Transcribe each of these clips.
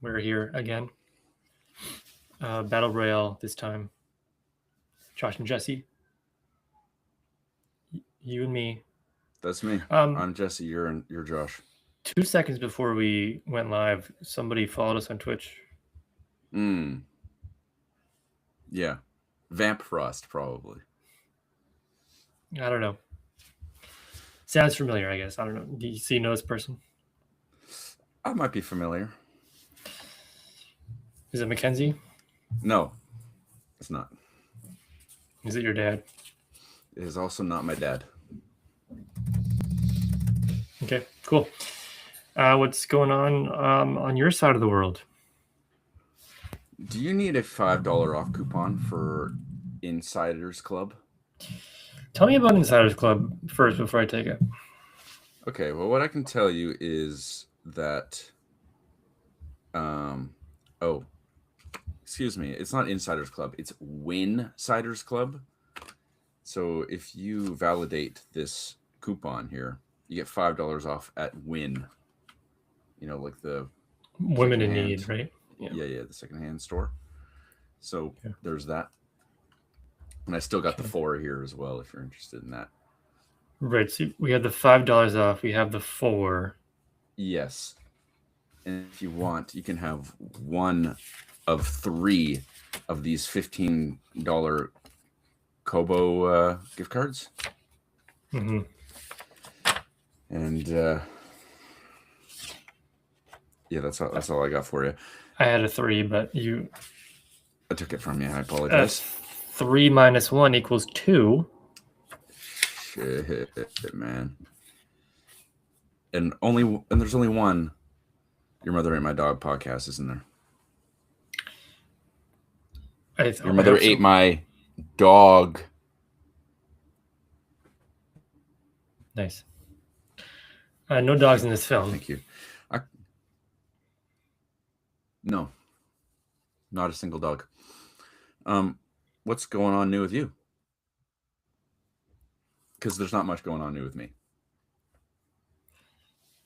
We're here again. Battle Royale this time. Josh and Jesse. You and me. That's me. I'm Jesse. You're Josh. 2 seconds before we went live, somebody followed us on Twitch. Yeah. Vamp Frost, probably. I don't know. Sounds familiar, I guess. I don't know. Do you know this person? I might be familiar. Is it Mackenzie? No, it's not. Is it your dad? It is also not my dad. Okay, cool. What's going on your side of the world? Do you need a $5 off coupon for Insiders Club? Tell me about Insiders Club first before I take it. Okay, well, what I can tell you is that, excuse me, it's not Insiders Club, it's Winsiders Club. So if you validate this coupon here, you get $5 off at Win. You know, like the Women in Need, right? Yeah, the secondhand store. So there's that. And I still got the 4 here as well, if you're interested in that. Right, so we have the $5 off. We have the 4. Yes. And if you want, you can have one of 3 of these $15 Kobo gift cards. Mm-hmm. And yeah, that's all I got for you. I had a 3, but I took it from you. I apologize. 3 minus 1 equals 2. Shit, man. And there's only one Your Mother Ate My Dog podcast, isn't there? Your Mother Ate My Dog. Nice. No dogs in this film. Thank you. No, not a single dog. What's going on new with you? Because there's not much going on new with me.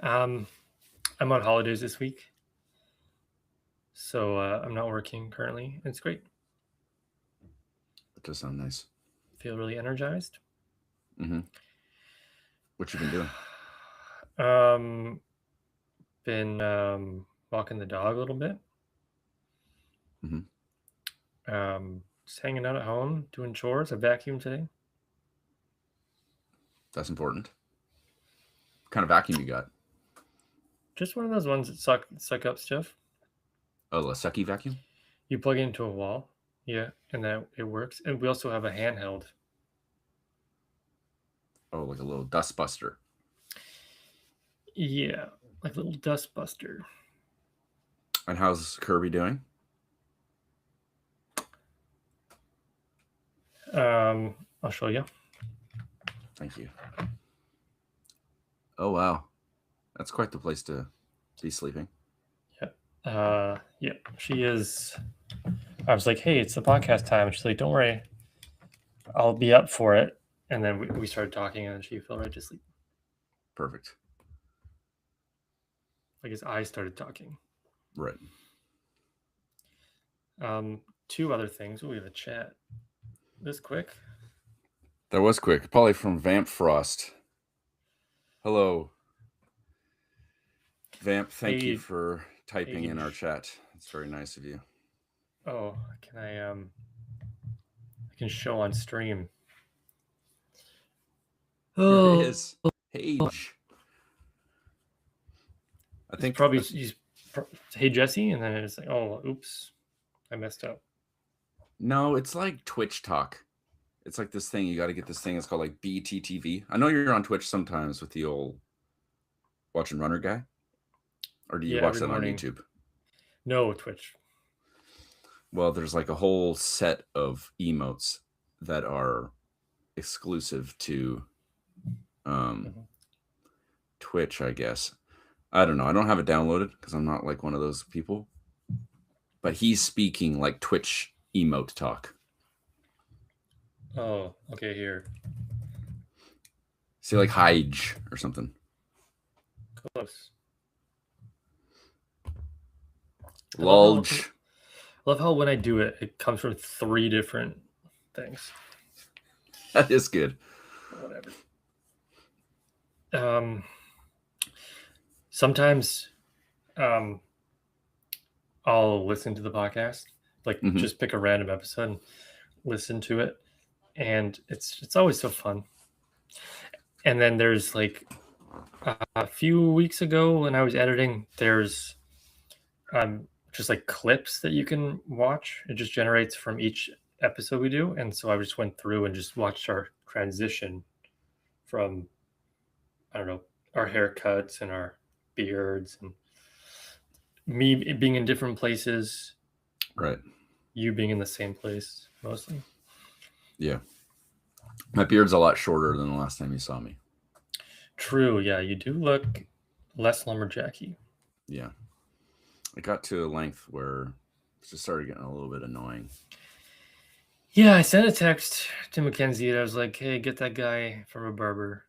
I'm on holidays this week, so I'm not working currently. It's great. That does sound nice. Feel really energized. Mm-hmm. What you been doing? Been walking the dog a little bit. Mm-hmm. Just hanging out at home, doing chores. I vacuumed today. That's important. What kind of vacuum you got? Just one of those ones that suck up stuff. Oh, a sucky vacuum? You plug it into a wall, yeah, and then it works. And we also have a handheld. Oh, like a little dust buster. Yeah, like a little dust buster. And how's Kirby doing? I'll show you. Thank you. Oh, wow. That's quite the place to be sleeping. Yeah. Yeah, she is. I was like, hey, it's the podcast time. She's like, don't worry. I'll be up for it. And then we started talking and she fell right to sleep. Perfect. I guess I started talking. Right. 2 other things. We have a chat. This quick. That was quick. Polly from Vamp Frost. Hello. Vamp, thank you for typing in our chat. It's very nice of you. Oh, can I can show on stream. Here it is. Hage. I think probably hey Jesse, and then it's like, oh, oops, I messed up. No, it's like Twitch talk. It's like this thing. You got to get this thing. It's called like BTTV. I know you're on Twitch sometimes with the old Watching Runner guy. Or do you watch that on YouTube? No, Twitch. Well, there's like a whole set of emotes that are exclusive to Twitch, I guess. I don't know. I don't have it downloaded because I'm not like one of those people. But he's speaking like Twitch emote talk. Oh, okay, here. See, like Hige or something. Close. Lulge. I love how when I do it, it comes from 3 different things. That is good. Whatever. Sometimes I'll listen to the podcast, like Mhm. just pick a random episode and listen to it, and it's always so fun. And then there's like a few weeks ago when I was editing, there's just like clips that you can watch. It just generates from each episode we do, and so I just went through and just watched our transition from, I don't know, our haircuts and our beards and me being in different places, Right. you being in the same place mostly. Yeah. My beard's a lot shorter than the last time you saw me. True. Yeah, you do look less lumberjacky. Yeah. It got to a length where it just started getting a little bit annoying. Yeah, I sent a text to Mackenzie and I was like, hey, get that guy from a barber.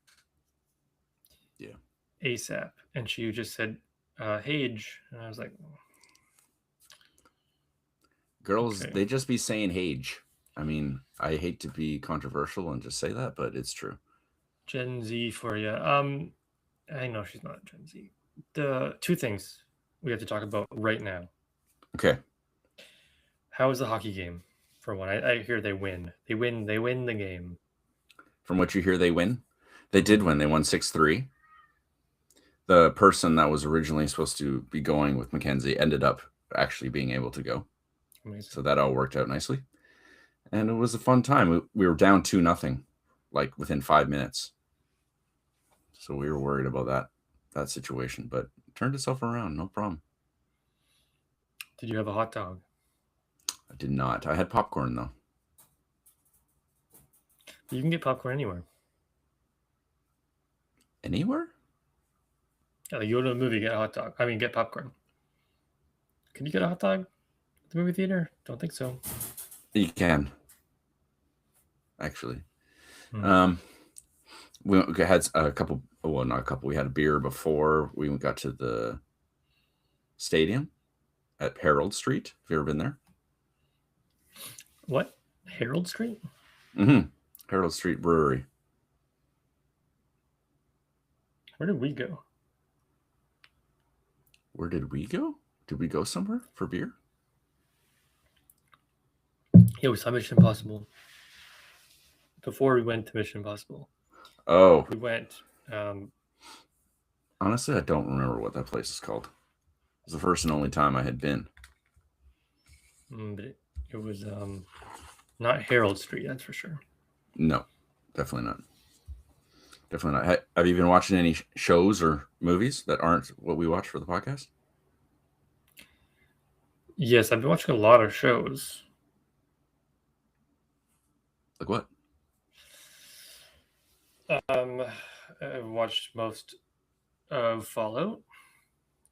Yeah. ASAP. And she just said, Hage. And I was like, Girls, okay. they just be saying Hage. I mean, I hate to be controversial and just say that, but it's true. Gen Z for you. I know she's not Gen Z. The 2 things we have to talk about right now. Okay. How was the hockey game? For one, I hear they win. They win the game. From what you hear, they win. They did win. They won 6-3. The person that was originally supposed to be going with Mackenzie ended up actually being able to go. Amazing. So that all worked out nicely. And it was a fun time. We were down 2-0, like within 5 minutes. So we were worried about that situation, but it turned itself around. No problem. Did you have a hot dog? I did not. I had popcorn, though. You can get popcorn anywhere. Anywhere? Yeah, like you go to a movie, get a hot dog. I mean, get popcorn. Can you get a hot dog at the movie theater? Don't think so. You can. Actually. Hmm. We had a couple, well, not a couple. We had a beer before we got to the stadium at Harold Street. Have you ever been there? What? Harold Street? Mm-hmm. Harold Street Brewery. Where did we go? Where did we go? Did we go somewhere for beer? Yeah, we saw Mission Impossible. Before we went to Mission Impossible. Oh. We went. Honestly, I don't remember what that place is called. It was the first and only time I had been. But it was not Harold Street, that's for sure. No, definitely not. Definitely not. Have you been watching any shows or movies that aren't what we watch for the podcast? Yes, I've been watching a lot of shows. Like what? I've watched most of Fallout.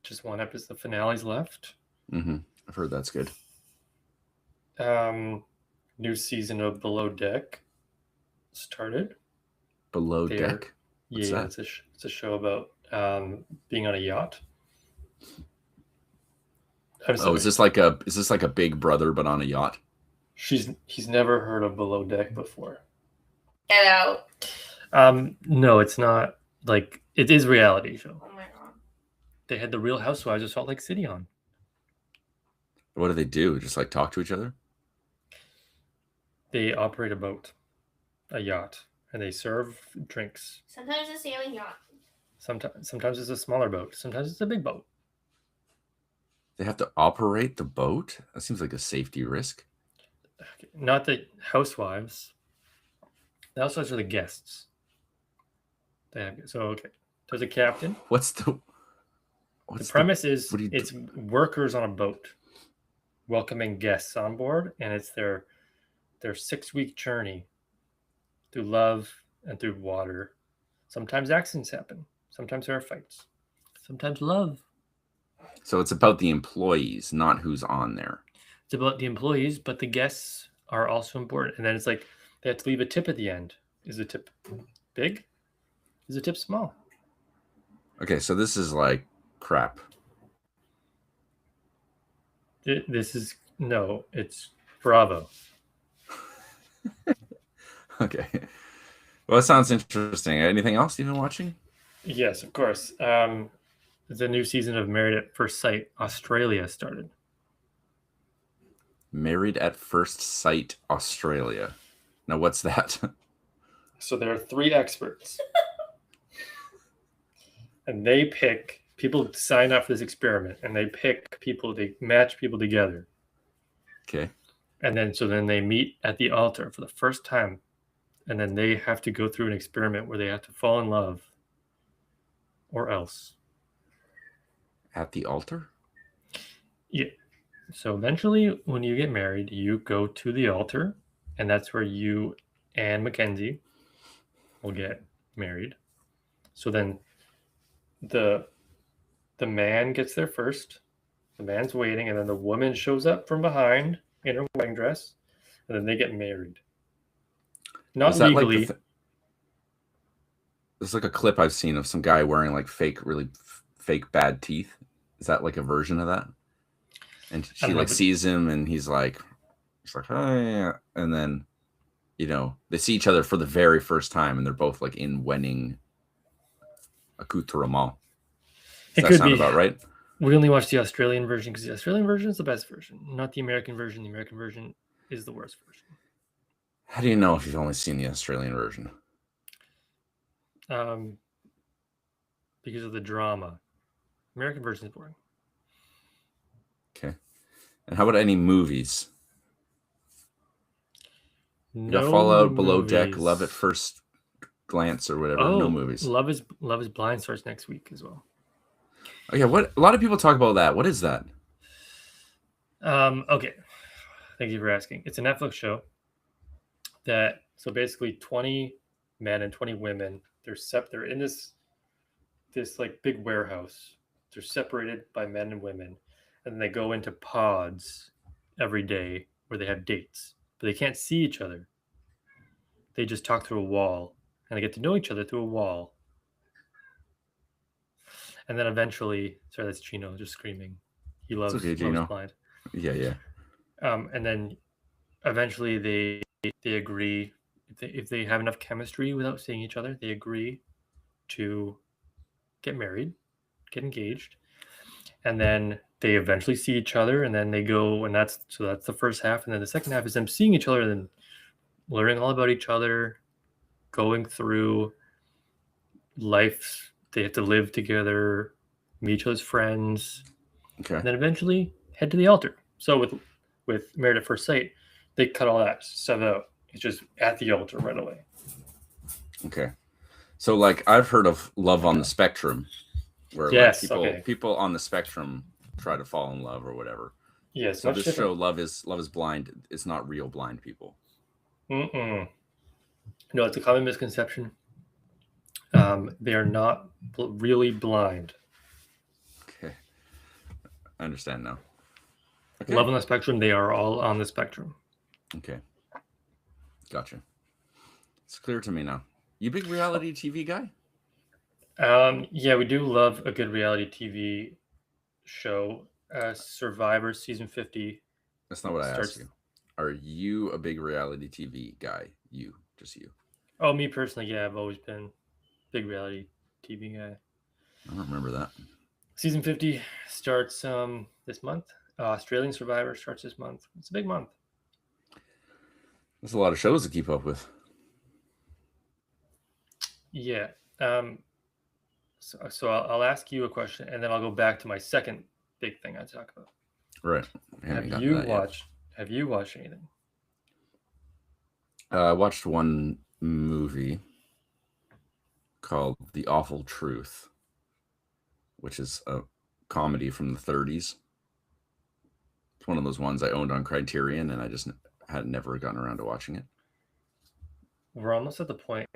Just one episode. The finale's left. Mm-hmm. I've heard that's good. New season of Below Deck started. Below Deck? What's that? It's a show about being on a yacht. Oh, is this like a Big Brother but on a yacht? He's never heard of Below Deck before. Get out. No, it's not. Like, it is a reality show. Oh my god. They had the Real Housewives of Salt Lake City on. What do they do? Just like talk to each other? They operate a boat, a yacht, and they serve drinks. Sometimes a sailing yacht. Sometimes it's a smaller boat. Sometimes it's a big boat. They have to operate the boat? That seems like a safety risk. Not the housewives. The housewives are the guests. Okay. There's a captain. The premise is it's workers on a boat welcoming guests on board, and it's their 6-week journey through love and through water. Sometimes accidents happen. Sometimes there are fights. Sometimes love. So it's about the employees, not who's on there. It's about the employees, but the guests are also important. And then it's like they have to leave a tip at the end. Is the tip big? Is the tip small? Okay, so this is like crap. This is no, it's Bravo. Okay. Well, that sounds interesting. Anything else you've been watching? Yes, of course. The new season of Married at First Sight Australia started. Married at First Sight Australia. Now, what's that? So there are 3 experts, and they pick people sign up for this experiment, and they pick people. They match people together, Okay. and then they meet at the altar for the first time, and then they have to go through an experiment where they have to fall in love, or else. At the altar? Yeah. So eventually, when you get married, you go to the altar, and that's where you and Mackenzie will get married. So then the man gets there first. The man's waiting, and then the woman shows up from behind in her wedding dress, and then they get married. Not Is that legally. like there's like a clip I've seen of some guy wearing like really fake bad teeth. Is that like a version of that? And I she don't know, like but- sees him, and he's like, oh yeah, and then they see each other for the very first time, and they're both like in wedding accoutrement. It Does that could sound be. about right? We only watched the Australian version because the Australian version is the best version, not the American version. The American version is the worst version. How do you know if you've only seen the Australian version? Because of the drama. American version is boring. Okay. And how about any movies? You got No Fallout, Below Deck, movies. Love at First Glance, or whatever. Oh, No movies. Love is Blind starts next week as well. Oh yeah, what a lot of people talk about that. What is that? Okay. Thank you for asking. It's a Netflix show so basically 20 men and 20 women, they're in this like big warehouse. They're separated by men and women, and then they go into pods every day where they have dates, but they can't see each other. They just talk through a wall, and they get to know each other through a wall. And then eventually, sorry, that's Chino just screaming. He loves, okay, loves Gino. Blind. Yeah. And then eventually they agree, if they have enough chemistry without seeing each other, they agree to get married, get engaged, and then they eventually see each other, and then they go, and that's the first half, and then the second half is them seeing each other and then learning all about each other, going through life. They have to live together, meet each other's friends, Okay. and then eventually head to the altar. So with Married at First Sight, they cut all that stuff out. It's just at the altar right away. Okay. So like I've heard of Love on the Spectrum, where Yes, like people on the spectrum try to fall in love or whatever. Yes, So much this different. show, Love is Blind, it's not real blind people. No, it's a common misconception. They are not really blind. Okay. I understand now. Okay. Love on the spectrum, they are all on the spectrum. Okay. Gotcha. It's clear to me now. You big reality TV guy? Yeah, we do love a good reality TV show. Survivor season 50. That's not what I Starts- asked you. Are you a big reality TV guy? Just you. Oh, me personally, yeah, I've always been a big reality TV guy. I don't remember that. Season 50 starts this month. Australian Survivor starts this month. It's a big month. There's a lot of shows to keep up with. Yeah. So I'll ask you a question, and then I'll go back to my second big thing I talk about. Right. I haven't Have gotten you to that yet. watched anything? I watched one movie called The Awful Truth, which is a comedy from the 30s. It's one of those ones I owned on Criterion, and I just had never gotten around to watching it. We're almost at the point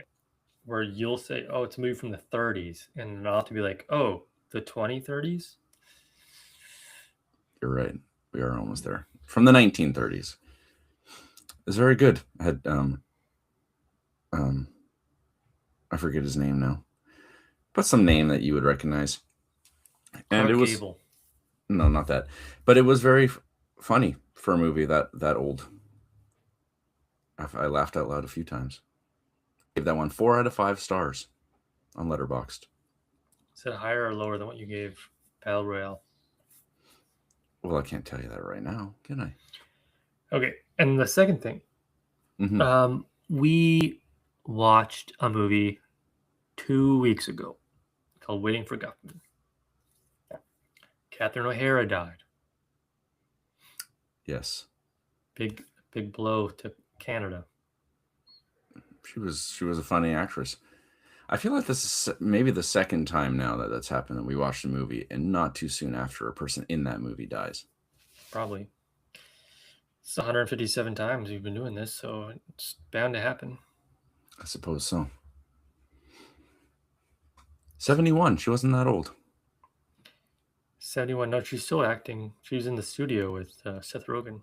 where you'll say, "Oh, it's a movie from the 30s," and I'll have to be like, "Oh, the 2030s." You're right. We are almost there. From the 1930s. It's very good. I had I forget his name now, but some name that you would recognize. And Clark it was Gable. no, not that, but it was very funny for a movie that old. I laughed out loud a few times. Gave that one 4 out of 5 stars on Letterboxd. Is it higher or lower than what you gave Battle Royale? Well, I can't tell you that right now, can I? Okay, and the second thing, Mhm. we watched a movie 2 weeks ago called Waiting for Guffman. Catherine O'Hara died. Yes, Big blow to Canada. she was a funny actress. I feel like this is maybe the second time now that's happened that we watched a movie and not too soon after a person in that movie dies. Probably. It's 157 times we've been doing this, so it's bound to happen. I suppose so. 71. She wasn't that old. 71. No, she's still acting. She was in the studio with Seth Rogen.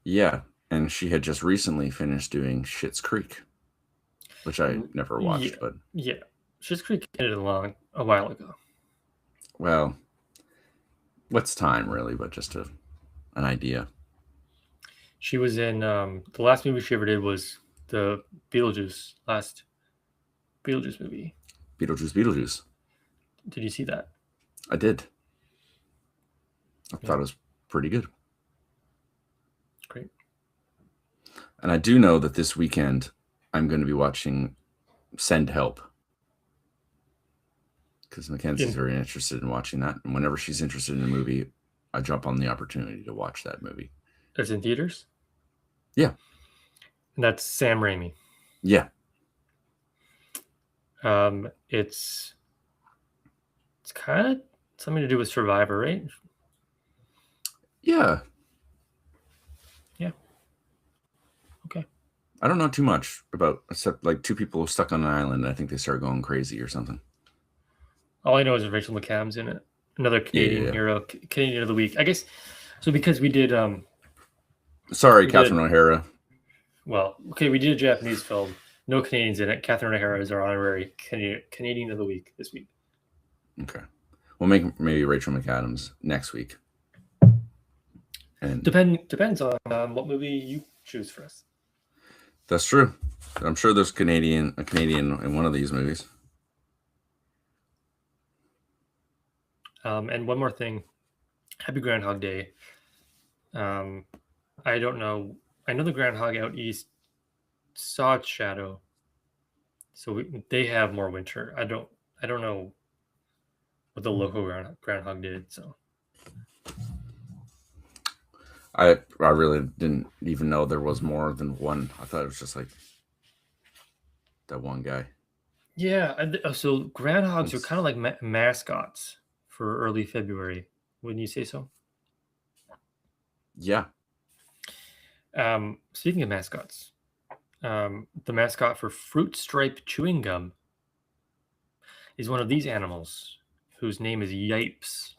Yeah, and she had just recently finished doing Schitt's Creek, which I never watched, but yeah, Schitt's Creek ended a while ago. Well, what's time really? But just an idea. She was in the last movie she ever did was the last Beetlejuice movie. Beetlejuice. Did you see that? I did. I thought it was pretty good. Great. And I do know that this weekend I'm going to be watching Send Help. Because Mackenzie's very interested in watching that. And whenever she's interested in a movie, I jump on the opportunity to watch that movie. It's in theaters? Yeah. And that's Sam Raimi. Yeah. It's kind of something to do with Survivor, right? Yeah. Yeah. Okay. I don't know too much about, except like 2 people stuck on an island. And I think they start going crazy or something. All I know is Rachel McAdams in it. Another Canadian hero, Canadian of the week. I guess so because we did. Sorry, Catherine O'Hara. Well, okay, we did a Japanese film. No Canadians in it. Catherine O'Hara is our honorary Canadian of the week this week. Okay, we'll make maybe Rachel McAdams next week. And depends on what movie you choose for us. That's true. I'm sure there's a Canadian in one of these movies. And one more thing, Happy Groundhog Day. I don't know. I know the groundhog out east saw its shadow, so they have more winter. I don't know what the local groundhog did. So I really didn't even know there was more than one. I thought it was just like that one guy. Yeah. So groundhogs are kind of like mascots for early February. Wouldn't you say so? Yeah. Speaking of mascots, the mascot for Fruit Stripe chewing gum is one of these animals whose name is Yipes.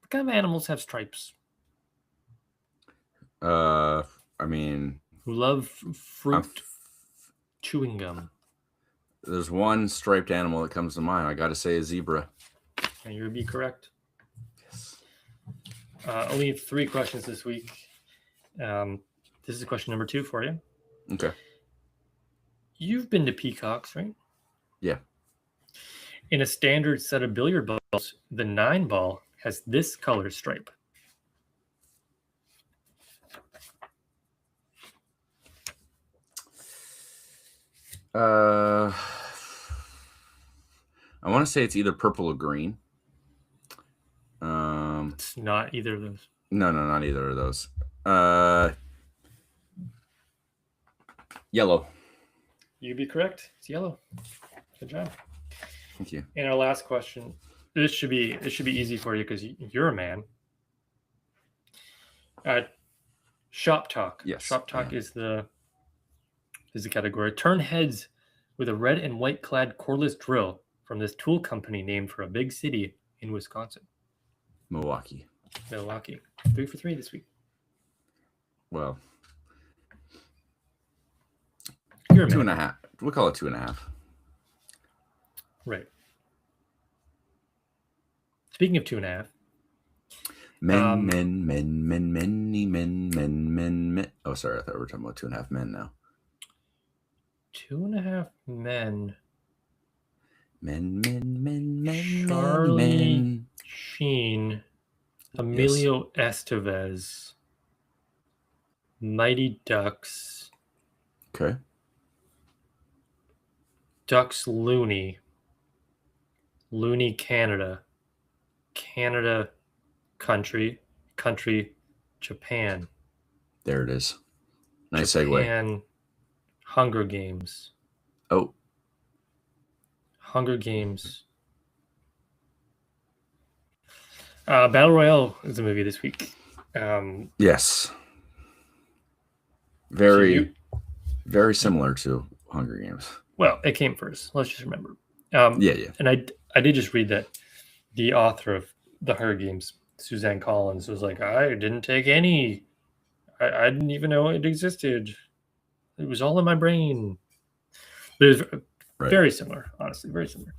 What kind of animals have stripes? I mean, who love fruit chewing gum. There's one striped animal that comes to mind. I got to say a zebra. And you'd be correct. Yes. Only 3 questions this week. This is question number 2 for you. Okay. You've been to Peacocks, right? Yeah. In a standard set of billiard balls, the 9 ball has this color stripe. I want to say it's either purple or green. It's not either of those. No, not either of those. Yellow. You'd be correct. It's yellow. Good job. Thank you. And our last question. This should be easy for you because you're a man. Shop talk. Yes. Shop talk is the category. Turn heads with a red and white clad cordless drill from this tool company named for a big city in Wisconsin. Milwaukee. 3 for 3 this week. Well, you're a 2.5. We'll call it 2.5. Right. Speaking of 2.5. Men, many men. Oh, sorry. I thought we were talking about 2.5 Men now. 2.5 Men. Men. Charlie Sheen, Emilio Estevez, Mighty Ducks, Okay. Ducks Looney, Looney Canada, Canada Country, Japan. There it is. Nice segue. Japan, Hunger Games. Oh, Hunger Games. Battle Royale is a movie this week. yes. Very similar to Hunger Games. Well, it came first. Let's just remember. Yeah. And I did just read that the author of the Hunger Games, Suzanne Collins, was like, I didn't take any. I didn't even know it existed. It was all in my brain. But it was very similar, honestly, very similar.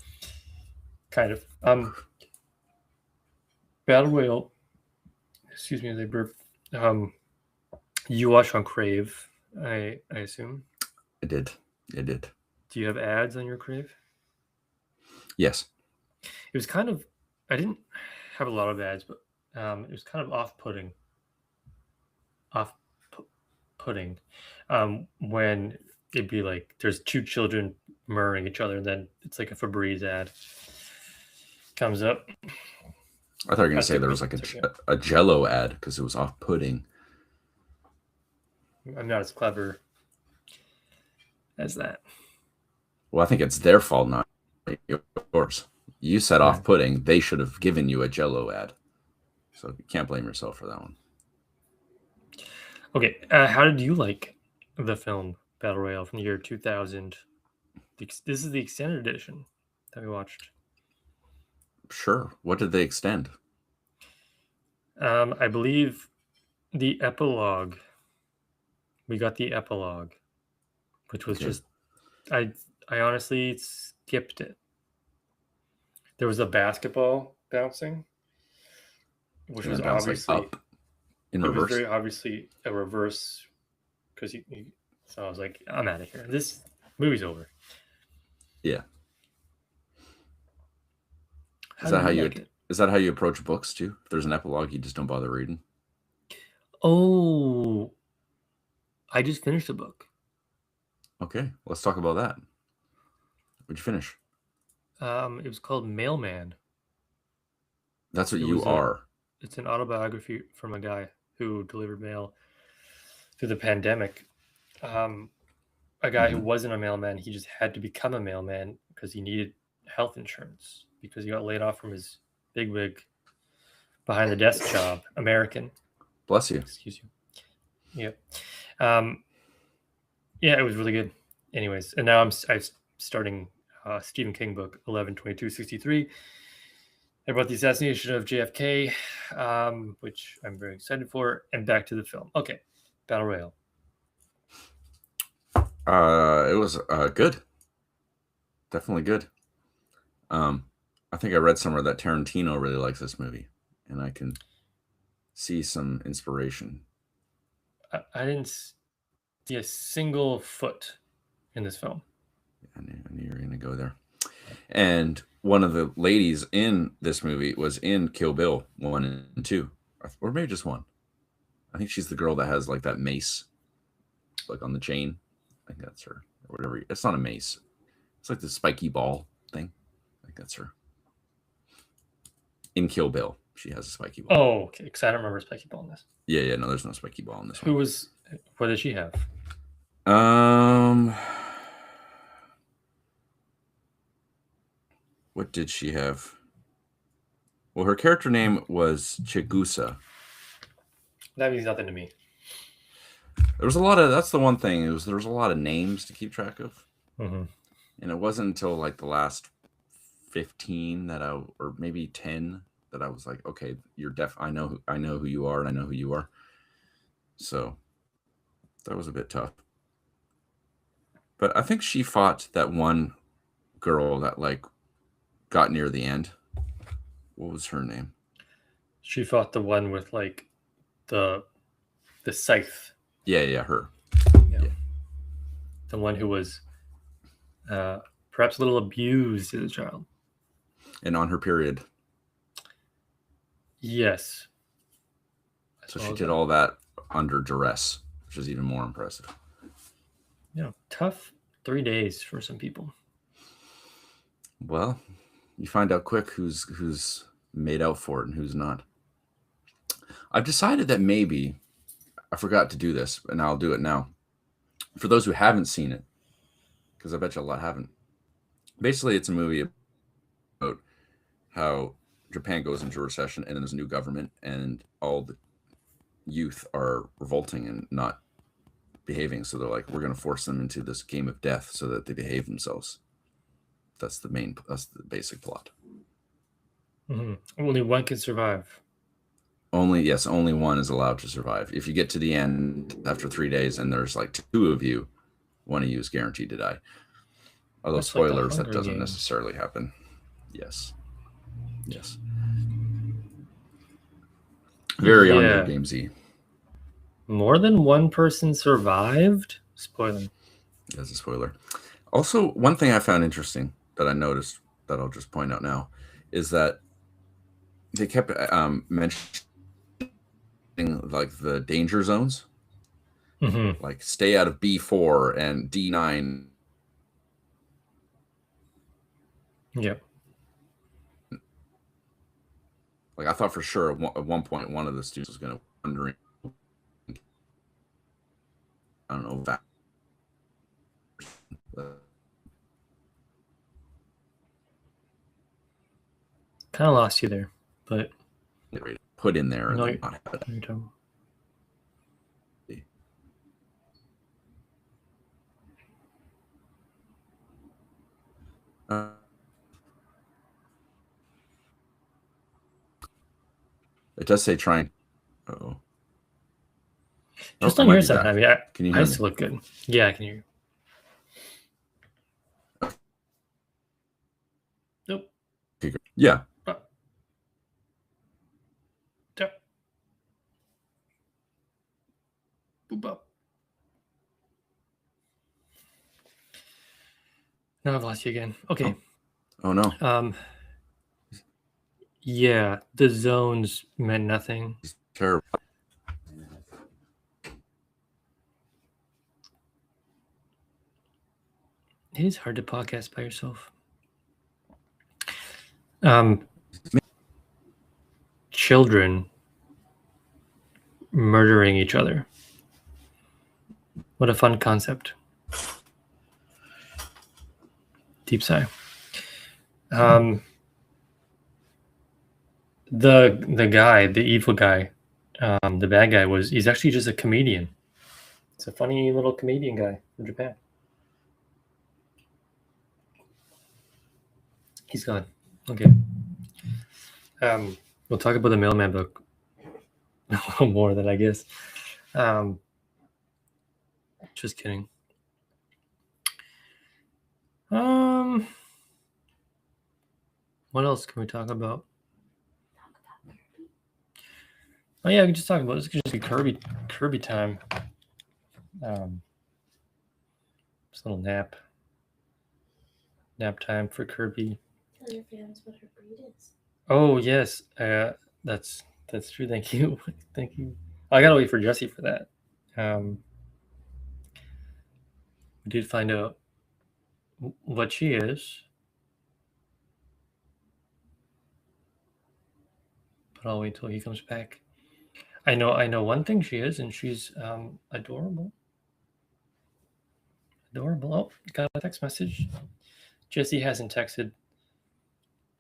Kind of. Battle Royale. Excuse me, they burp. You watch on Crave, I assume. I did. Do you have ads on your Crave? Yes. It was kind of. I didn't have a lot of ads, but it was kind of off-putting. When it'd be like there's two children murdering each other, and then it's like a Febreze ad comes up. I thought you were going to say there was like a Jello ad because it was off-putting. I'm not as clever as that. Well, I think it's their fault, not yours. You said off-putting. They should have given you a Jello ad. So you can't blame yourself for that one. Okay, how did you like the film Battle Royale from the year 2000? This is the extended edition that we watched. Sure. What did they extend? I believe the epilogue. We got the epilogue, which was just I honestly skipped it. There was a basketball bouncing, which was obviously like up in reverse. It was very obviously a reverse because so I was like, I'm out of here. This movie's over. Yeah. Is that how you approach books too? If there's an epilogue, you just don't bother reading? Oh, I just finished the book. Okay, let's talk about that. What'd you finish? It was called Mailman. That's what you are. It's an autobiography from a guy who delivered mail through the pandemic. A guy who wasn't a mailman, he just had to become a mailman because he needed health insurance because he got laid off from his bigwig behind the desk job. American. Bless you. Excuse you. Yeah. Yeah, it was really good. Anyways, and now I'm starting Stephen King book 11/22/63 about the assassination of JFK, which I'm very excited for, and back to the film. Okay, Battle Royale. It was good. Definitely good. I think I read somewhere that Tarantino really likes this movie, and I can see some inspiration. I didn't see a single foot in this film. I knew you were going to go there. And one of the ladies in this movie was in Kill Bill 1 and 2, or maybe just 1. I think she's the girl that has like that mace, like on the chain. I think that's her, or whatever. It's not a mace. It's like the spiky ball thing. I think that's her. In Kill Bill, she has a spiky ball. Oh, okay. Because I don't remember a spiky ball in this. Yeah. No, there's no spiky ball in this one. What did she have? What did she have? Well, her character name was Chigusa. That means nothing to me. There was a lot of. That's the one thing. There was a lot of names to keep track of, and it wasn't until like the last 15 or maybe 10 that I was like, okay, you're I know who you are, and I know who you are. So that was a bit tough. But I think she fought that one girl that like got near the end. What was her name? She fought the one with like the scythe. Yeah, her. The one who was perhaps a little abused as a child. And on her period. Yes. So she did all that under duress, which is even more impressive. Yeah, tough 3 days for some people. Well, you find out quick who's made out for it and who's not. I've decided that maybe I forgot to do this, and I'll do it now. For those who haven't seen it, because I bet you a lot haven't. Basically, it's a movie about how Japan goes into recession and then there's a new government and all the youth are revolting and not behaving. So they're like, we're going to force them into this game of death so that they behave themselves. That's the basic plot. Mm-hmm. Only one can survive. Only one is allowed to survive. If you get to the end after 3 days and there's like 2 of you, one of you is guaranteed to die. Although That's like the spoilers, that Hunger doesn't Games. necessarily happen. Yes. Very Hunger Gamesy. More than one person survived? Spoiler. That's a spoiler. Also, one thing I found interesting that I noticed that I'll just point out now is that they kept mentioning like the danger zones. Mm-hmm. Like stay out of B4 and D9. Yep. Like I thought for sure at one point one of the students was going to wondering, I don't know, that. Kind of lost you there, but put in there and no, then not have it. It does say trying. Oh. Just on your side. I mean, can you hear me? Still look good. Yeah, I can hear you. Nope. Okay, yeah. Boop up. Now I've lost you again. Okay. Oh no. Yeah, the zones meant nothing. It's terrible. It is hard to podcast by yourself. Children murdering each other. What a fun concept. Deep sigh. The guy, the evil guy, the bad guy he's actually just a comedian. It's a funny little comedian guy from Japan. He's gone. Okay. We'll talk about the Mailman book a little more than I guess. Just kidding. What else can we talk about? Oh yeah, we can just talk about this. Could just be Kirby time. Just a little nap time for Kirby. Tell your fans what her breed is. Oh yes, that's true. Thank you. Thank you. I gotta wait for Jesse for that. We did find out what she is, but I'll wait till he comes back. I know one thing she is, and she's adorable. Adorable. Oh, got a text message. Jesse hasn't texted.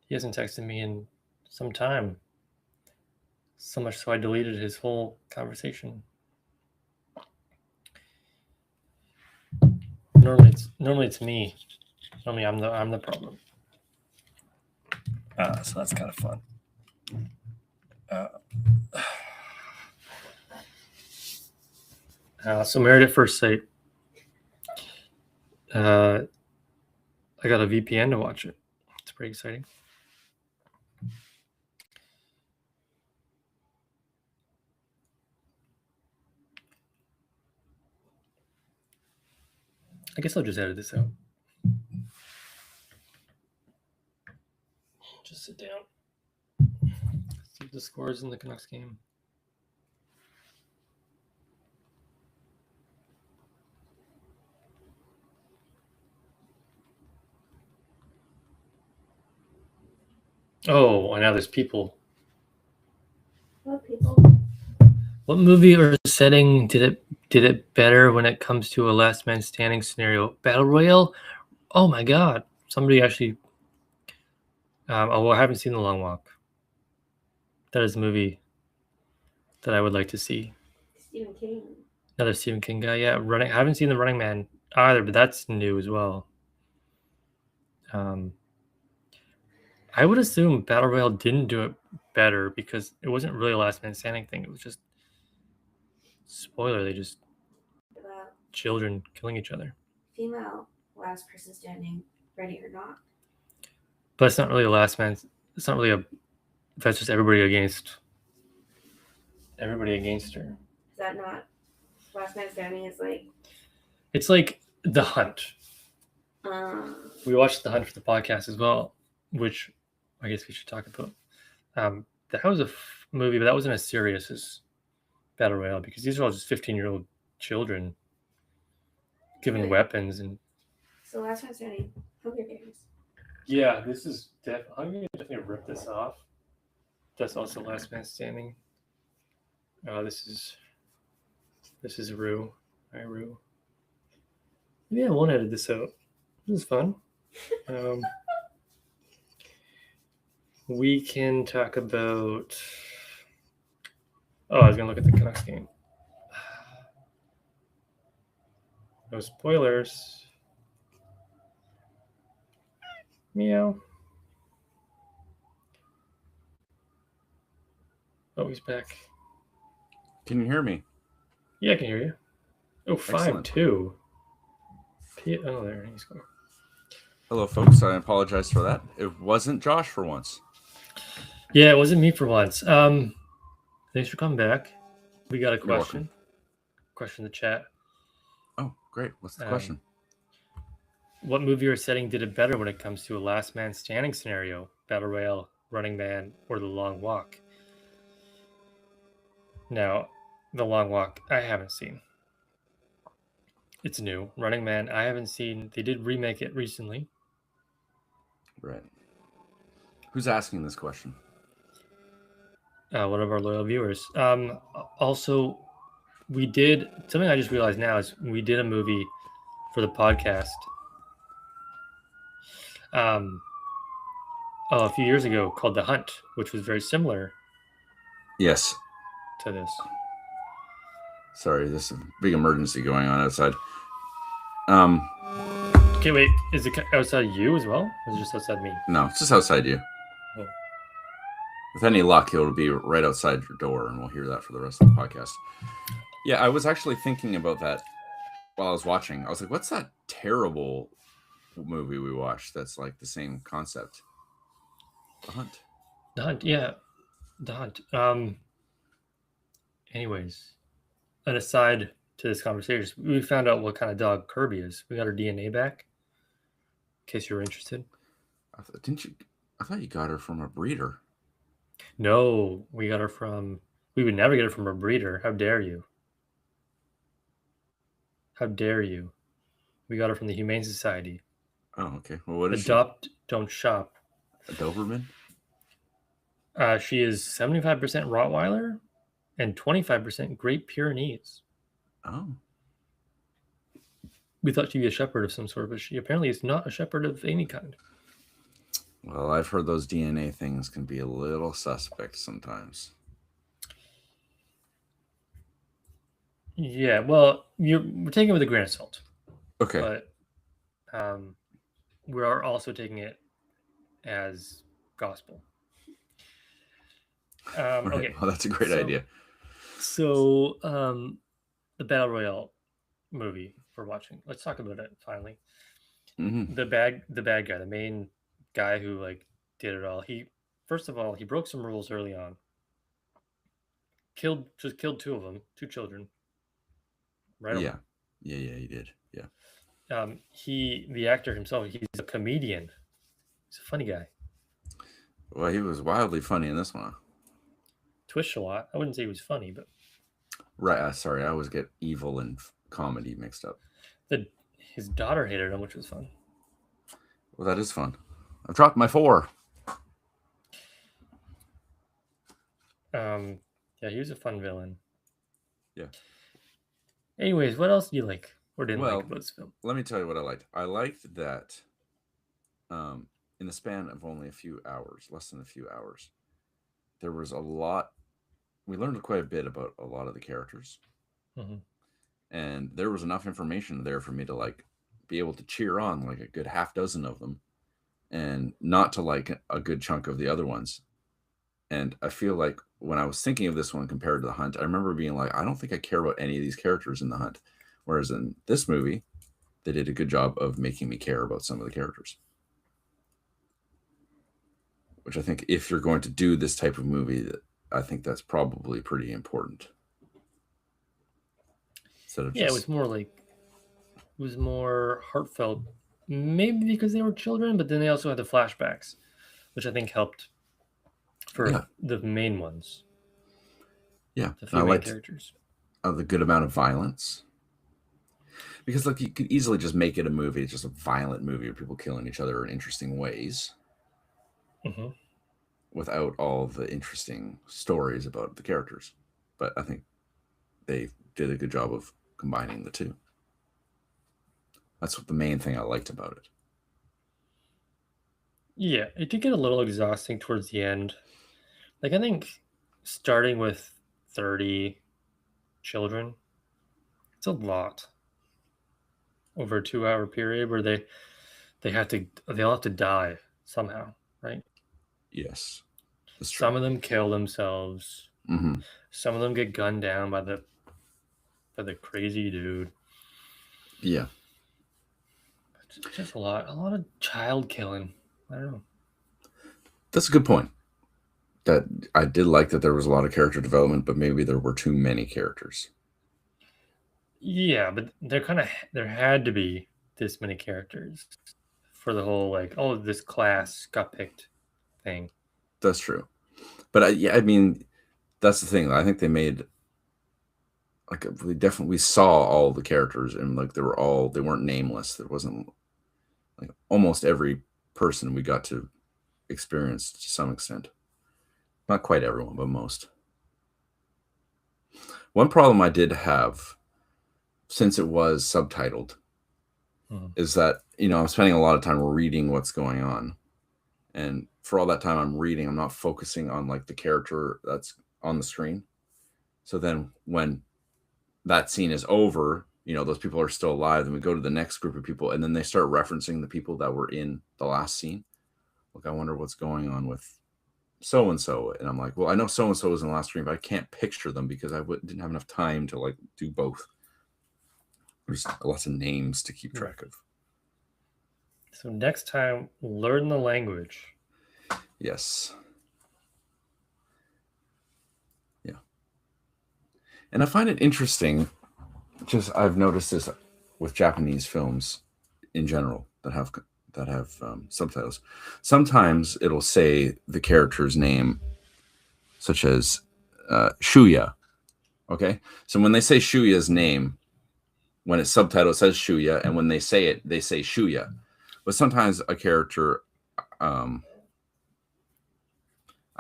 He hasn't texted me in some time. So much so I deleted his whole conversation. Normally it's me. Normally I'm the problem. So that's kind of fun. So Married at First Sight. I got a VPN to watch it. It's pretty exciting. I guess I'll just edit this out. Just sit down. See the scores in the Canucks game. Oh, and now there's people. What people? What movie or setting did it better when it comes to a last man standing scenario? Battle Royale? Oh my god. Somebody actually I haven't seen The Long Walk. That is a movie that I would like to see. Stephen King. Another Stephen King guy. Yeah, I haven't seen The Running Man either, but that's new as well. I would assume Battle Royale didn't do it better because it wasn't really a last man standing thing. It was just spoiler, they just About children killing each other. female last person standing, ready or not. But it's not really a last man. It's not really that's just everybody against her. Is that not last man standing? Is like It's like The Hunt. um We watched The Hunt for the podcast as well, which I guess we should talk about. That was a movie, but that wasn't as serious as Battle Royale because these are all just 15-year-old children given Really? weapons and. so last man standing, Hunger Games. Yeah, this is I'm gonna definitely rip this off. That's also Last Man Standing. This is Rue. Hi, Rue. Yeah, I won't edit this out. This is fun. We can talk about. Oh, I was gonna look at the Canucks game. No spoilers. Meow. Oh, he's back. Can you hear me? Yeah, I can hear you. Oh, Excellent. 5-2. Oh, there he's going. Hello, folks. I apologize for that. It wasn't Josh for once. Yeah, it wasn't me for once. Thanks for coming back. We got a You're question. welcome. Question in the chat. Oh, great. What's the question? What movie or setting did it better when it comes to a last man standing scenario? Battle Royale, Running Man, or The Long Walk? Now, The Long Walk, I haven't seen. It's new. Running Man, I haven't seen. They did remake it recently. Right. Who's asking this question? One of our loyal viewers. Also, we did something I just realized now is we did a movie for the podcast. A few years ago called The Hunt, which was very similar Yes. to this. Sorry, there's a big emergency going on outside. Okay, wait, is it outside you as well? Or is it just outside me? No, it's just outside you. Oh. With any luck, it'll be right outside your door, and we'll hear that for the rest of the podcast. Yeah, I was actually thinking about that while I was watching. I was like, what's that terrible movie we watched that's like the same concept? The Hunt. The Hunt, yeah. The Hunt. Anyways, an aside to this conversation, we found out what kind of dog Kirby is. We got her DNA back. In case you're interested. I thought you got her from a breeder. No, we got her from. We would never get her from a breeder. How dare you? How dare you? We got her from the Humane Society. Oh, okay. Well, what is Adopt, don't shop. she? A Doberman? She is 75% Rottweiler and 25% Great Pyrenees. Oh. We thought she'd be a shepherd of some sort, but she apparently is not a shepherd of any kind. Well, I've heard those DNA things can be a little suspect sometimes. Yeah, well, we're taking it with a grain of salt. Okay. But we are also taking it as gospel. Right. Okay. Well, that's a great idea. So, the Battle Royale movie we're watching. Let's talk about it finally. Mm-hmm. The bad guy, the main guy who did it all. First of all, he broke some rules early on. Killed two of them, two children. Right. Yeah, he did. Yeah. The actor himself, he's a comedian. He's a funny guy. Well, he was wildly funny in this one. Twitched a lot. I wouldn't say he was funny, but Right. Sorry, I always get evil and comedy mixed up. his daughter hated him, which was fun. Well, that is fun. I've dropped my 4. Yeah, he was a fun villain. Yeah. Anyways, what else do you like or didn't Well, like about this film? Let me tell you what I liked. I liked that in the span of only a few hours, less than a few hours, there was a lot. We learned quite a bit about a lot of the characters. Mhm. And there was enough information there for me to like be able to cheer on like a good half dozen of them and not to like a good chunk of the other ones. And I feel like when I was thinking of this one compared to The Hunt, I remember being like, I don't think I care about any of these characters in The Hunt. Whereas in this movie, they did a good job of making me care about some of the characters. Which I think if you're going to do this type of movie, I think that's probably pretty important. Yeah, it was more heartfelt, maybe because they were children, but then they also had the flashbacks, which I think helped for the main ones. Yeah, the few main characters. The good amount of violence. Because like you could easily just make it a movie, it's just a violent movie of people killing each other in interesting ways. Mm-hmm. Without all the interesting stories about the characters. But I think they did a good job of combining the two. That's what the main thing I liked about it. Yeah, it did get a little exhausting towards the end. Like, I think starting with 30 children, it's a lot over a 2-hour period where they'll have to die somehow, right? Yes. Some of them kill themselves. Mm-hmm. Some of them get gunned down by the crazy dude. Yeah. It's just a lot of child killing. I don't know. That's a good point. That I did like that there was a lot of character development, but maybe there were too many characters. Yeah, but there had to be this many characters for the whole like, oh, this class got picked thing. That's true. But I mean, that's the thing. I think they made like we saw all the characters and like they weren't nameless. There wasn't like almost every person we got to experience to some extent. Not quite everyone, but most. One problem I did have, since it was subtitled, is that, I'm spending a lot of time reading what's going on. And for all that time I'm reading, I'm not focusing on like the character that's on the screen. So then when that scene is over, those people are still alive, then we go to the next group of people and then they start referencing the people that were in the last scene. Look, I wonder what's going on with so-and-so. And I'm like, well, I know so-and-so was in the last screen, but I can't picture them because I didn't have enough time to like do both. There's lots of names to keep track of. So next time, learn the language. Yes. Yeah. And I find it interesting, I've noticed this with Japanese films in general that have subtitles. Sometimes it'll say the character's name, such as Shuya. Okay, so when they say Shuya's name, when it's subtitled, it says Shuya, and when they say it, they say Shuya. But sometimes a character, I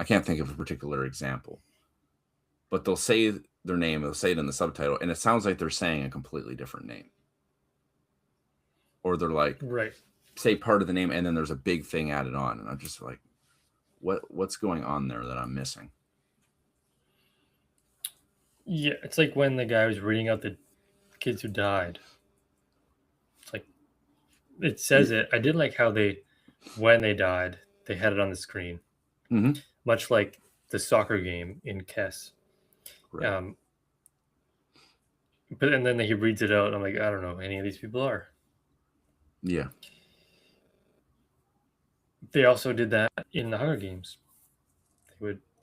can't think of a particular example, but they'll say their name, they'll say it in the subtitle, and it sounds like they're saying a completely different name. Or they're like, right, say part of the name, and then there's a big thing added on, and I'm just like, what's going on there that I'm missing? Yeah, it's like when the guy was reading out the kids who died. It's like it says it. I did like how when they died, they had it on the screen, much like the soccer game in Kess. Right. But and then he reads it out, and I'm like, I don't know who any of these people are. Yeah. They also did that in the Hunger Games.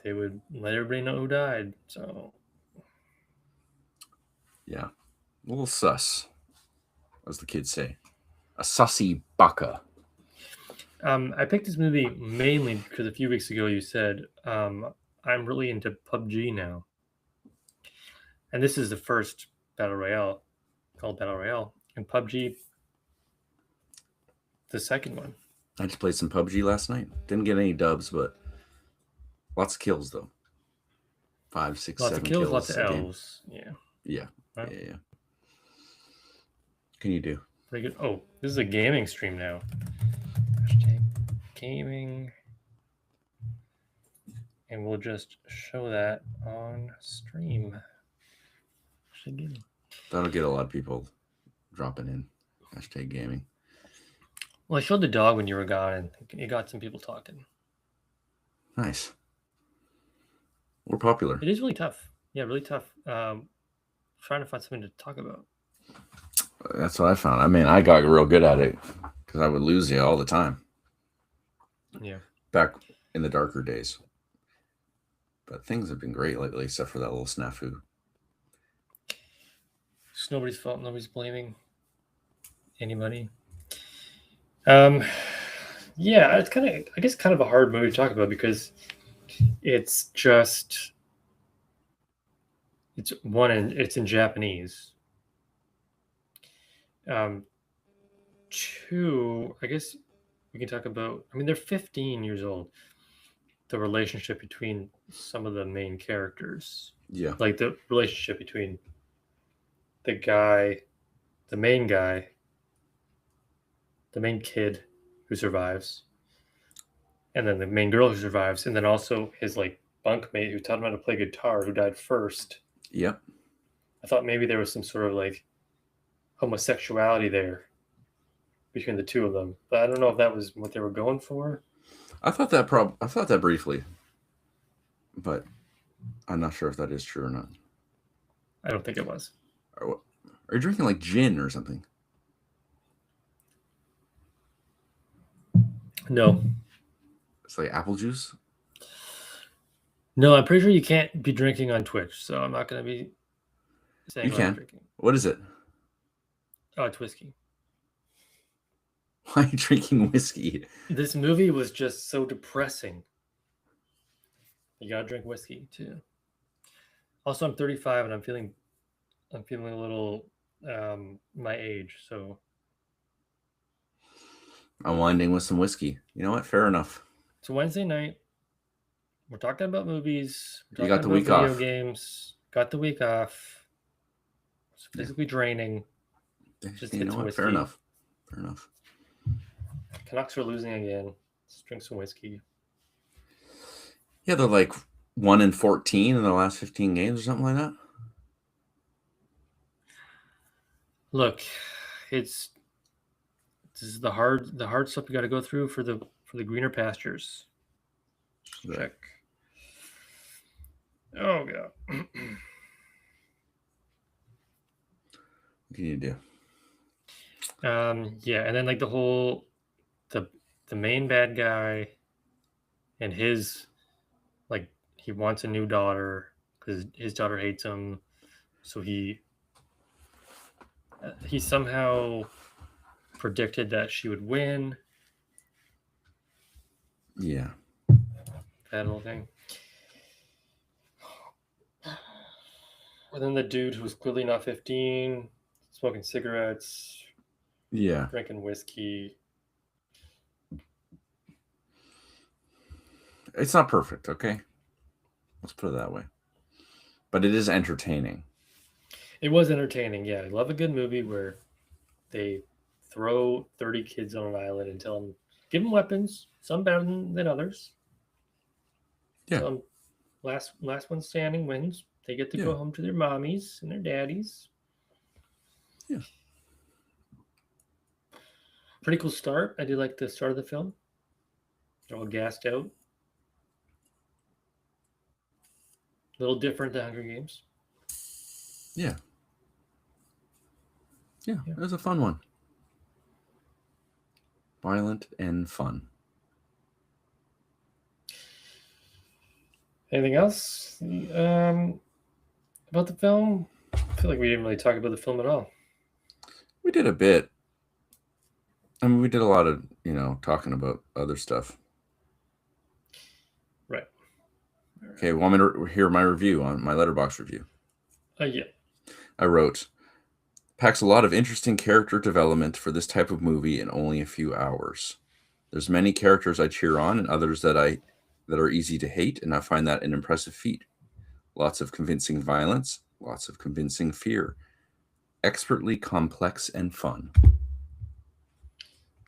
They would let everybody know who died. So yeah, a little sus, as the kids say. A sussy baka. I picked this movie mainly because a few weeks ago you said I'm really into PUBG now, and this is the first battle royale called Battle Royale, and PUBG, the second one. I just played some PUBG last night. Didn't get any dubs, but lots of kills though. 5, 6, Lots 7 of kills, kills. lots of a game. L's. Yeah, Yeah. Right. Yeah. Can you do? pretty good. Oh, this is a gaming stream now. Hashtag gaming, and we'll just show that on stream. Hashtag gaming. That'll get a lot of people dropping in. Hashtag gaming. Well, I showed the dog when you were gone, and it got some people talking. Nice. We're popular. It is really tough. Yeah, really tough. Trying to find something to talk about. That's what I found. I mean, I got real good at it because I would lose you all the time Yeah. back in the darker days. But things have been great lately, except for that little snafu. It's nobody's fault. Nobody's blaming anybody. Yeah, it's kind of, I guess, kind of a hard movie to talk about because it's in Japanese. Two, I guess we can talk about. I mean, they're 15 years old. The relationship between some of the main characters, Yeah. like the relationship between the guy, the main guy, the main kid who survives, and then the main girl who survives, and then also his like bunkmate who taught him how to play guitar, who died first. Yep. I thought maybe there was some sort of like homosexuality there between the two of them, but I don't know if that was what they were going for. I thought that briefly, but I'm not sure if that is true or not. I don't think it was. Are you drinking like gin or something? No, It's like apple juice. no, I'm pretty sure you can't be drinking on Twitch, so I'm not going to be saying You what I'm can. drinking. What is it? Oh, it's whiskey. Why are you drinking whiskey? This movie was just so depressing. You gotta drink whiskey too. Also, I'm 35 and I'm feeling a little my age. So Unwinding with some whiskey. You know what? Fair enough. it's a Wednesday night. We're talking about movies. We're You got talking the about week video off. games. Got the week off. It's Yeah. physically draining. Just You get know some what? Fair whiskey. enough. Fair enough. Canucks are losing again. Let's drink some whiskey. Yeah, they're like 1-14 in the last 15 games or something like that. Look, this is the hard stuff you got to go through for the greener pastures. Right. Check. Oh god. What can you do? Yeah, and then like the main bad guy and his like he wants a new daughter because his daughter hates him, so he somehow predicted that she would win. Yeah. That whole thing. And then the dude who's clearly not 15, smoking cigarettes, Yeah. drinking whiskey. It's not perfect, okay? Let's put it that way. But it is entertaining. It was entertaining, yeah. I love a good movie where they throw 30 kids on an island and tell them, give them weapons, some better than others. Yeah. Tell them, last one standing wins. They get to Yeah. go home to their mommies and their daddies. Yeah. Pretty cool start. I do like the start of the film. They're all gassed out. A little different than Hunger Games. Yeah. Yeah, Yeah. it was a fun one. Violent and fun. Anything else about the film? I feel like we didn't really talk about the film at all. We did a bit. I mean, we did a lot of, talking about other stuff. Right. Okay, want me to hear my review on my Letterboxd review? Yeah. I wrote, packs a lot of interesting character development for this type of movie in only a few hours. There's many characters I cheer on and others that are easy to hate, and I find that an impressive feat. Lots of convincing violence, lots of convincing fear. Expertly complex and fun.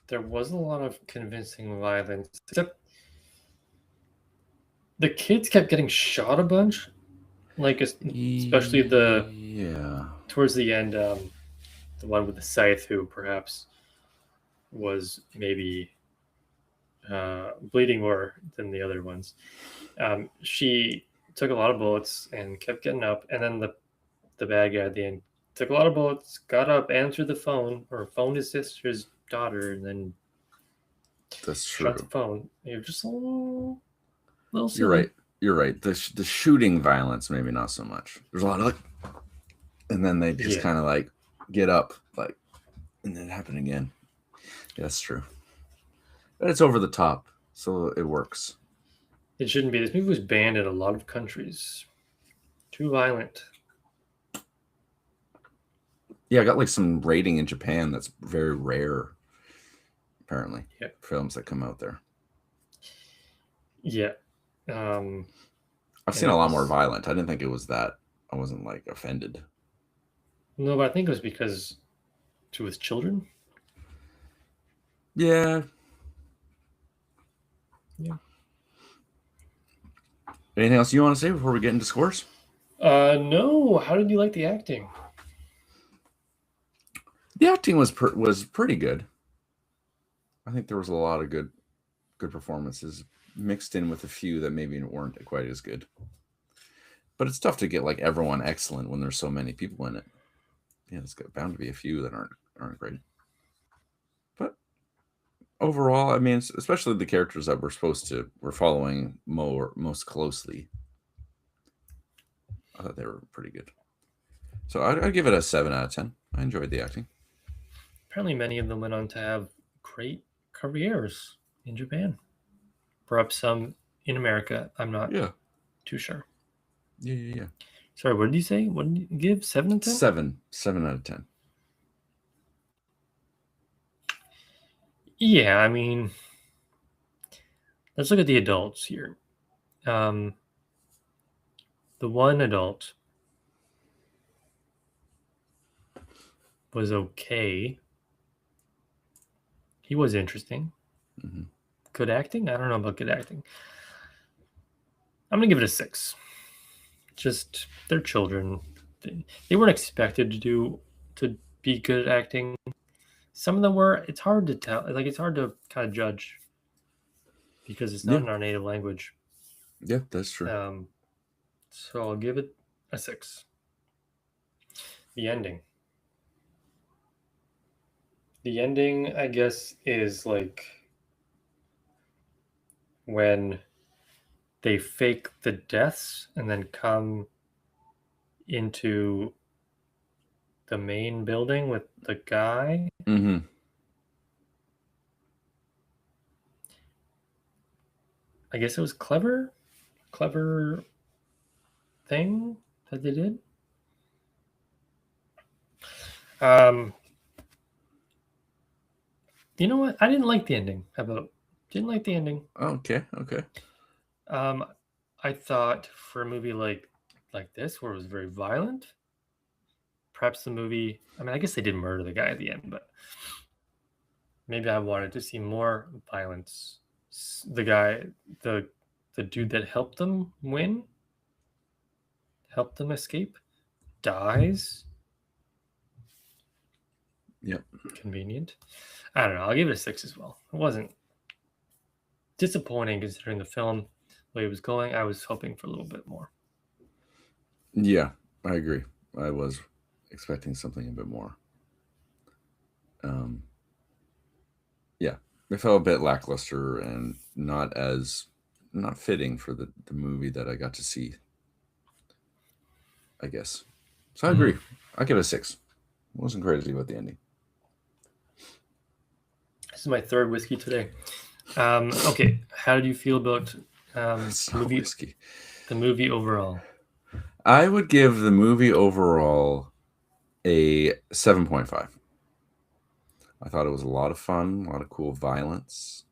There wasn't a lot of convincing violence, except the kids kept getting shot a bunch. Like, especially towards the end, the one with the scythe, who perhaps was maybe bleeding more than the other ones. She took a lot of bullets and kept getting up, and then the bad guy at the end took a lot of bullets, got up, answered the phone, or phoned his sister's daughter, and then That's true. shut the phone. You're just a little silly. You're right. You're right. The shooting violence, maybe not so much. There's a lot of and then they just kind of like get up, like, and then it happened again. Yeah, that's true. But it's over the top, so it works. It shouldn't be. This movie was banned in a lot of countries. Too violent. Yeah, I got like some rating in Japan that's very rare, apparently. Yeah. Films that come out there. Yeah. I've seen a lot more violent. I didn't think it was that. I wasn't like offended. No, but I think it was because it was children. Yeah. Yeah. Anything else you want to say before we get into scores? No. How did you like the acting? The acting was pretty good. I think there was a lot of good performances mixed in with a few that maybe weren't quite as good. But it's tough to get like everyone excellent when there's so many people in it. Yeah, there's bound to be a few that aren't great. But overall, I mean, especially the characters that we're following most closely, I thought they were pretty good. So I'd give it a 7 out of 10. I enjoyed the acting. Apparently, many of them went on to have great careers in Japan. Perhaps some in America. I'm not too sure. Yeah. Sorry, what did you say? What did you give? 7 out of 10? 7 out of 10. Yeah, I mean, let's look at the adults here. The one adult was okay. He was interesting. Mm-hmm. Good acting? I don't know about good acting. I'm going to give it a 6. Just, they're children. They weren't expected to be good at acting. Some of them were. It's hard to tell. Like, it's hard to kind of judge because it's not in our native language. Yeah, that's true. So I'll give it a 6. The ending. The ending, I guess, is like when they fake the deaths and then come into the main building with the guy. Mm-hmm. I guess it was clever thing that they did. You know what? I didn't like the ending. Didn't like the ending. Okay. I thought for a movie like this, where it was very violent, perhaps the movie. I mean, I guess they did murder the guy at the end, but maybe I wanted to see more violence. The guy, the dude that helped them escape, dies. Yep. Convenient. I don't know. I'll give it a 6 as well. It wasn't disappointing considering the film, the way it was going. I was hoping for a little bit more. Yeah, I agree. I was expecting something a bit more. Yeah, it felt a bit lackluster and not fitting for the movie that I got to see, I guess. So I agree. I'll give it a 6. Wasn't crazy about the ending. is my third whiskey today. Okay, how did you feel about It's not whiskey. the movie overall? I would give the movie overall a 7.5. I thought it was a lot of fun, a lot of cool violence.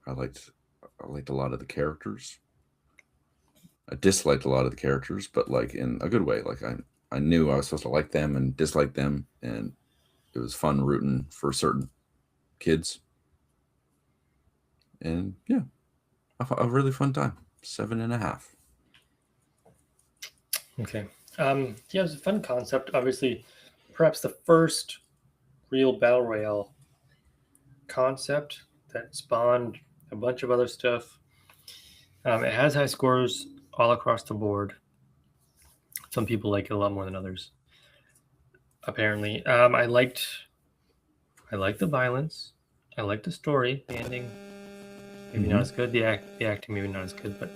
I liked a lot of the characters. I disliked a lot of the characters, but like in a good way. Like I knew I was supposed to like them and dislike them, and it was fun rooting for certain kids. And yeah, a really fun time. 7.5. Okay. Yeah, it was a fun concept. Obviously, perhaps the first real battle royale concept that spawned a bunch of other stuff. It has high scores all across the board. Some people like it a lot more than others. Apparently, I liked the violence. I liked the story. The ending, maybe not as good. The acting, maybe not as good, but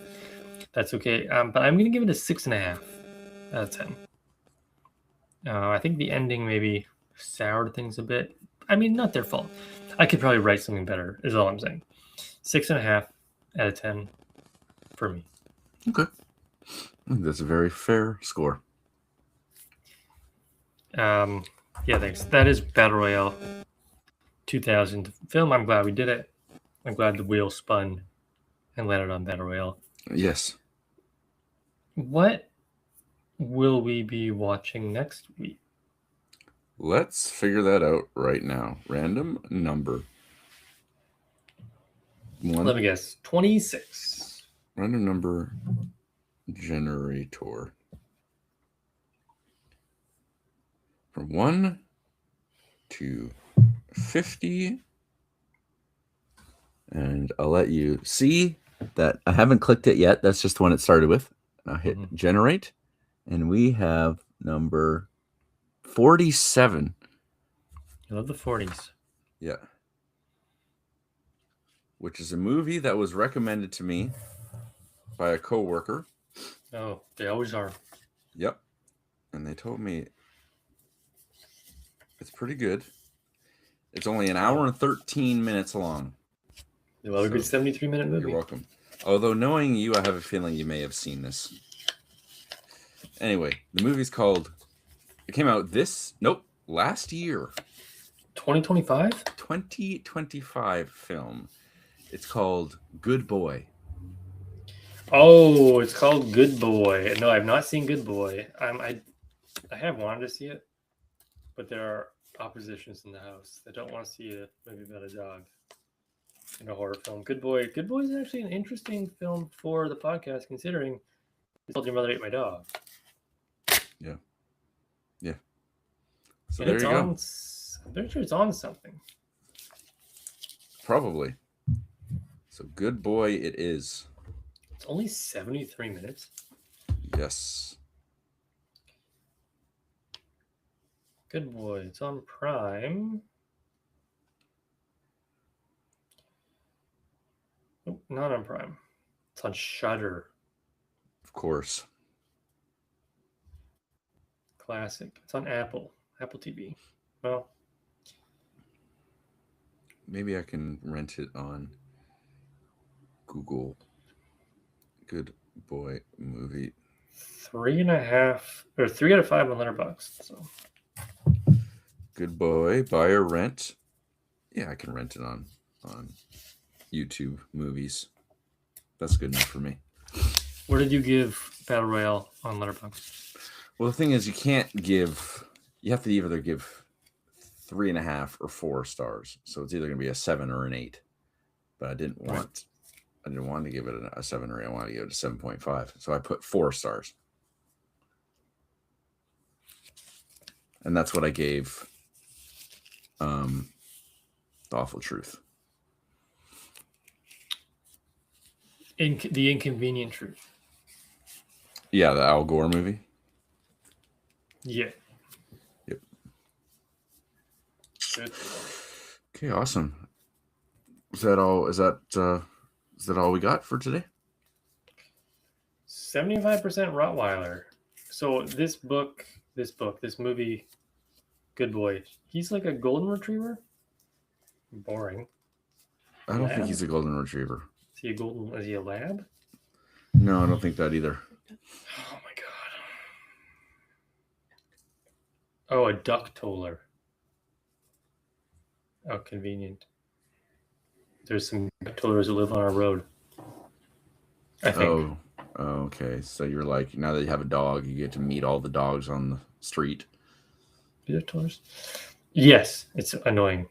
that's okay. But I'm gonna give it a 6.5 out of 10. I think the ending maybe soured things a bit. I mean, not their fault. I could probably write something better, is all I'm saying. 6.5 out of 10 for me. Okay. I think that's a very fair score. Yeah, thanks. That is Battle Royale 2000 film. I'm glad we did it. I'm glad the wheel spun and landed on Battle Royale. Yes. What will we be watching next week? Let's figure that out right now. Random number. Let me guess. 26. Random number generator. From 1 to 50. And I'll let you see that I haven't clicked it yet. That's just the one it started with. I'll hit generate. And we have number 47. I love the 40s. Yeah. Which is a movie that was recommended to me by a coworker. Oh, they always are. Yep. And they told me it's pretty good. It's only an hour and 13 minutes long. You love a good 73-minute movie. You're welcome. Although knowing you, I have a feeling you may have seen this. Anyway, the movie's called, it came out last year. 2025? 2025 film. It's called Good Boy. Oh, it's called Good Boy. No, I've not seen Good Boy. I have wanted to see it, but there are oppositions in the house that don't want to see a movie about a dog in a horror film. Good Boy. Good Boy is actually an interesting film for the podcast, considering it's called Your Mother Ate My Dog. Yeah. Yeah. So and there you go. I'm pretty sure it's on something. Probably. So Good Boy it is. It's only 73 minutes. Yes. Good Boy. It's on Prime. Nope, not on Prime. It's on Shudder. Of course. Classic. It's on Apple TV. Well, maybe I can rent it on Google. Good Boy movie. 3.5 or 3 out of 5 on Letterboxd. So Good Boy, buy or rent. Yeah, I can rent it on YouTube movies. That's good enough for me. where did you give Battle Royale on Letterboxd? Well, the thing is, you have to either give 3.5 or 4 stars. So it's either going to be a 7 or an 8. But I didn't want to give it a 7 or 8. I wanted to give it a 7.5. So I put 4 stars. And that's what I gave The Awful Truth. The Inconvenient Truth. Yeah, the Al Gore movie. Yeah. Yep. Good. Okay, awesome. Is that all? Is that all we got for today? 75% Rottweiler. So this movie, Good Boy, he's like a golden retriever. Boring. I don't think Lab? he's a golden retriever. Is he a golden? Is he a lab? No, I don't think that either. Oh my god. Oh, a duck toller. Oh, convenient. There's some duck tollers that live on our road. I think. Oh, okay. So you're like, now that you have a dog, you get to meet all the dogs on the street. Duck tollers? Yes, it's annoying.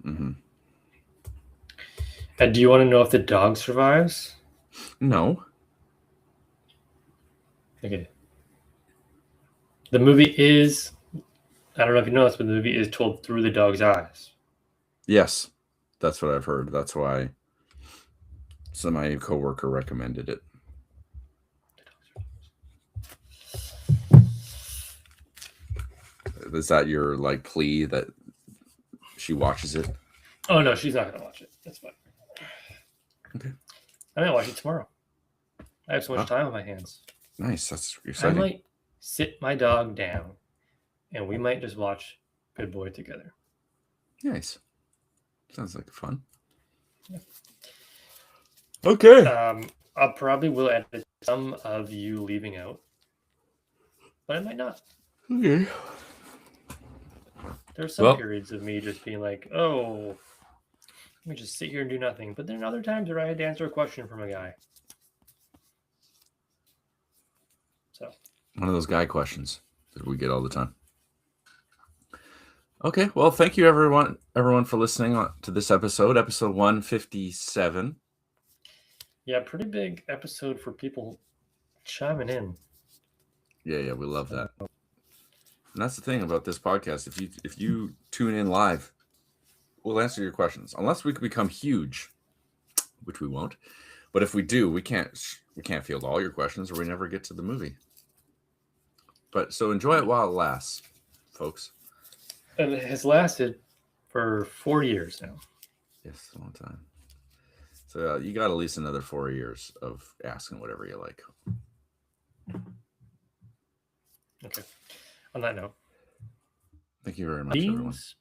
Mm-hmm. And do you want to know if the dog survives? No. Okay. The movie is, I don't know if you know this, but the movie is told through the dog's eyes. Yes, that's what I've heard. That's why my coworker recommended it. Is that your like plea that she watches it? Oh no, she's not gonna watch it. That's fine. Okay. I might watch it tomorrow. I have so much Wow. time on my hands. Nice. That's I exciting. might sit my dog down and we might just watch Good Boy together. Nice. Sounds like fun. Yeah. Okay. I probably will edit some of you leaving out, but I might not. Okay. There's some Well- periods of me just being like, oh, let me just sit here and do nothing. But then other times where I had to answer a question from a guy. So One of those guy questions that we get all the time. Okay. Well, thank you everyone for listening to this episode 157. yeah, pretty big episode for people chiming in. Yeah, we love that. And that's the thing about this podcast. If you tune in live, we'll answer your questions. Unless we become huge, which we won't. But if we do, we can't field all your questions, or we never get to the movie. But so enjoy it while it lasts, folks. And it has lasted for 4 years now. Yes, a long time. So you got at least another 4 years of asking whatever you like. Okay. On that note, Thank you very much, everyone. beans